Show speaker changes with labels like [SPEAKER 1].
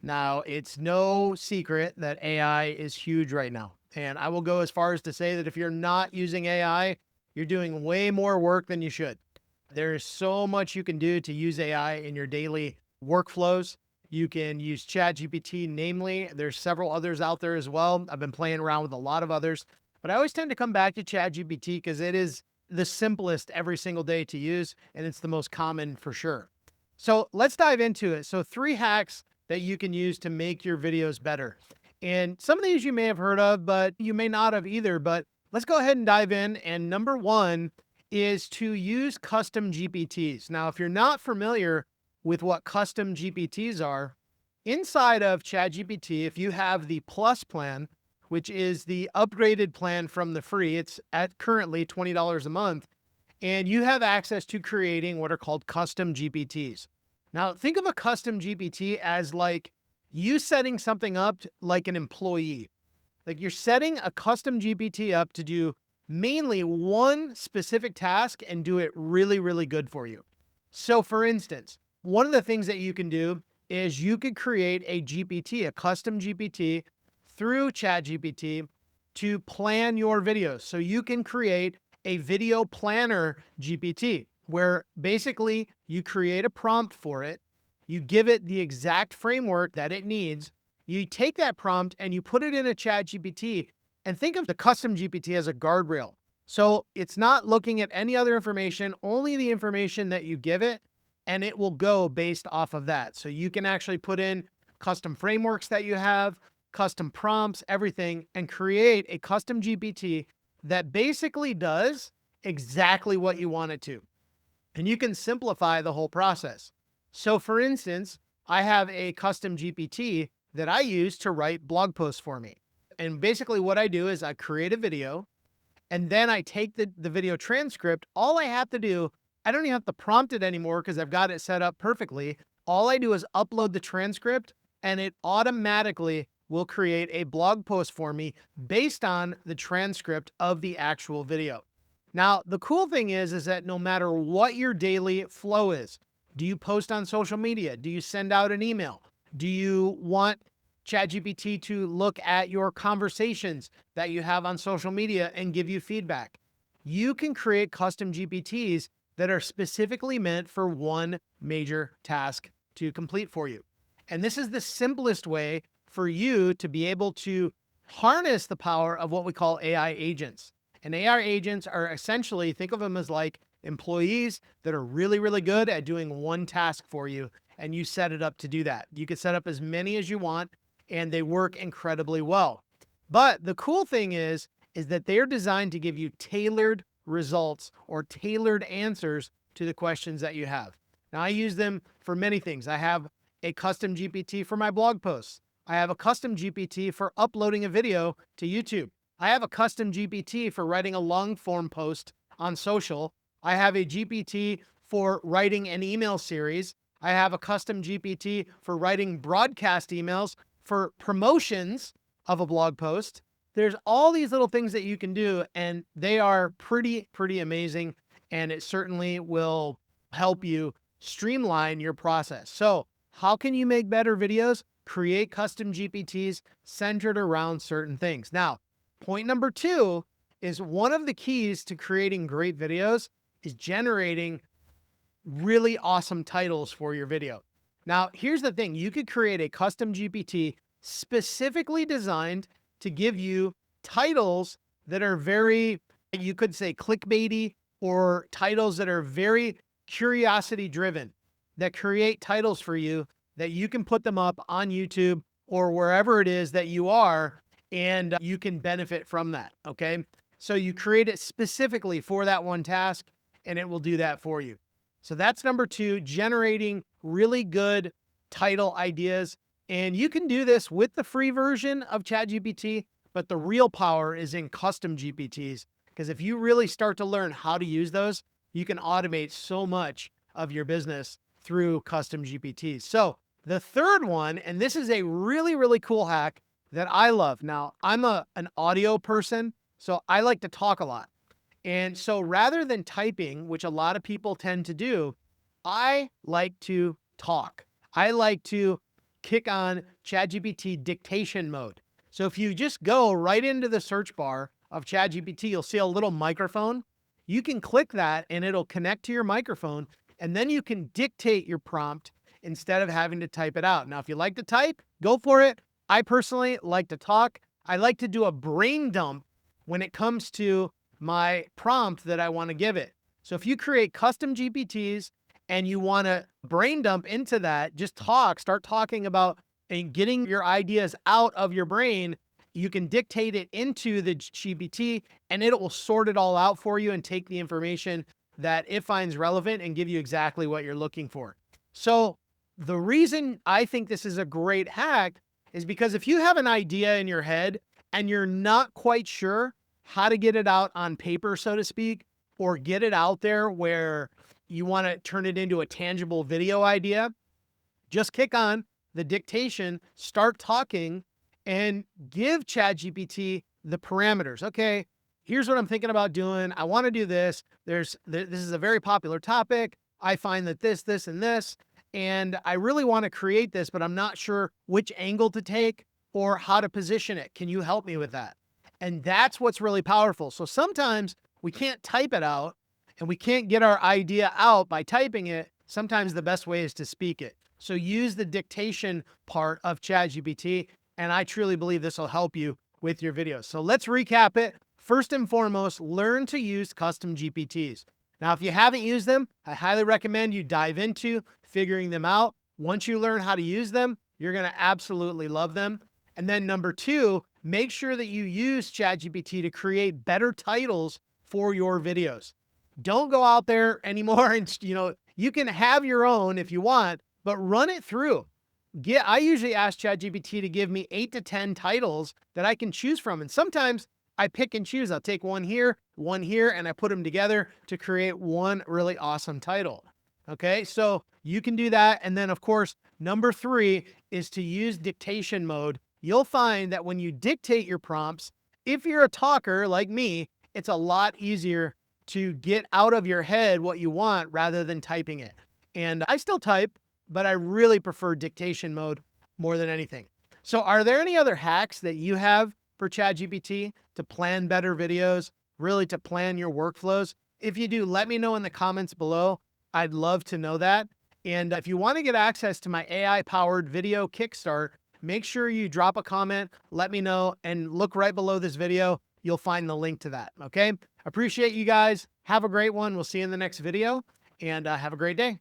[SPEAKER 1] Now, it's no secret that AI is huge right now. And I will go as far as to say that if you're not using AI, you're doing way more work than you should. There's so much you can do to use AI in your daily workflows. You can use ChatGPT, namely. There's several others out there as well. I've been playing around with a lot of others, but I always tend to come back to ChatGPT because it is the simplest every single day to use, and it's the most common for sure. So let's dive into it. So 3 hacks that you can use to make your videos better. And some of these you may have heard of, but you may not have either. But let's go ahead and dive in. And number one is to use custom GPTs. Now, if you're not familiar with what custom GPTs are, inside of ChatGPT, if you have the Plus plan, which is the upgraded plan from the free, it's at currently $20 a month, and you have access to creating what are called custom GPTs. Now, think of a custom GPT as like you setting something up like an employee. Like you're setting a custom GPT up to do mainly one specific task and do it really, really good for you. So for instance, one of the things that you can do is you could create a GPT, a custom GPT through ChatGPT to plan your videos. So you can create a video planner GPT where basically you create a prompt for it. You give it the exact framework that it needs. You take that prompt and you put it in a ChatGPT and think of the custom GPT as a guardrail. So it's not looking at any other information, only the information that you give it, and it will go based off of that. So you can actually put in custom frameworks that you have, custom prompts, everything, and create a custom GPT that basically does exactly what you want it to. And you can simplify the whole process. So for instance, I have a custom GPT that I use to write blog posts for me. And basically what I do is I create a video and then I take the video transcript. All I have to do, I don't even have to prompt it anymore because I've got it set up perfectly. All I do is upload the transcript and it automatically will create a blog post for me based on the transcript of the actual video. Now, the cool thing is that no matter what your daily flow is, do you post on social media? Do you send out an email? Do you want ChatGPT to look at your conversations that you have on social media and give you feedback? You can create custom GPTs that are specifically meant for one major task to complete for you. And this is the simplest way for you to be able to harness the power of what we call AI agents. And AI agents are essentially, think of them as like employees that are really, really good at doing one task for you, and you set it up to do that. You can set up as many as you want, and they work incredibly well. But the cool thing is that they're designed to give you tailored results or tailored answers to the questions that you have. Now, I use them for many things. I have a custom GPT for my blog posts. I have a custom GPT for uploading a video to YouTube. I have a custom GPT for writing a long form post on social. I have a GPT for writing an email series. I have a custom GPT for writing broadcast emails for promotions of a blog post. There's all these little things that you can do, and they are pretty amazing. And it certainly will help you streamline your process. So how can you make better videos? Create custom GPTs centered around certain things. Now, point number 2 is one of the keys to creating great videos is generating really awesome titles for your video. Now, here's the thing. You could create a custom GPT specifically designed to give you titles that are very, you could say clickbaity, or titles that are very curiosity driven, that create titles for you that you can put them up on YouTube or wherever it is that you are, and you can benefit from that. Okay. So you create it specifically for that one task and it will do that for you. So that's number 2, generating really good title ideas. And you can do this with the free version of ChatGPT, but the real power is in custom GPTs. Because if you really start to learn how to use those, you can automate so much of your business through custom GPTs. So the third one, and this is a really, really cool hack that I love. Now, I'm an audio person, so I like to talk a lot. And so rather than typing, which a lot of people tend to do, I like to talk. I like to kick on ChatGPT dictation mode. So if you just go right into the search bar of ChatGPT, you'll see a little microphone. You can click that and it'll connect to your microphone, and then you can dictate your prompt instead of having to type it out. Now, if you like to type, go for it. I personally like to talk. I like to do a brain dump when it comes to my prompt that I want to give it. So if you create custom GPTs and you want to brain dump into that, just start talking about and getting your ideas out of your brain. You can dictate it into the GPT and it will sort it all out for you and take the information that it finds relevant and give you exactly what you're looking for. So the reason I think this is a great hack is because if you have an idea in your head and you're not quite sure how to get it out on paper, so to speak, or get it out there where you want to turn it into a tangible video idea, just kick on the dictation, start talking, and give ChatGPT the parameters. Okay, here's what I'm thinking about doing. I want to do this. This is a very popular topic. I find that this, and this, and I really want to create this, but I'm not sure which angle to take or how to position it. Can you help me with that? And that's what's really powerful. So sometimes we can't type it out and we can't get our idea out by typing it. Sometimes the best way is to speak it. So use the dictation part of ChatGPT, and I truly believe this will help you with your videos. So let's recap it. First and foremost, learn to use custom GPTs. Now, if you haven't used them, I highly recommend you dive into figuring them out. Once you learn how to use them, you're going to absolutely love them. And then number two, make sure that you use ChatGPT to create better titles for your videos. Don't go out there anymore and, you can have your own if you want, but run it through. I usually ask ChatGPT to give me 8 to 10 titles that I can choose from. And sometimes I pick and choose. I'll take one here, and I put them together to create one really awesome title. Okay, so you can do that. And then of course, number three is to use dictation mode. You'll find that when you dictate your prompts, if you're a talker like me, it's a lot easier to get out of your head what you want rather than typing it. And I still type, but I really prefer dictation mode more than anything. So are there any other hacks that you have for ChatGPT to plan better videos, really to plan your workflows? If you do, let me know in the comments below. I'd love to know that. And if you want to get access to my AI-powered video kickstart, make sure you drop a comment, let me know, and look right below this video. You'll find the link to that, okay? Appreciate you guys. Have a great one. We'll see you in the next video, and have a great day.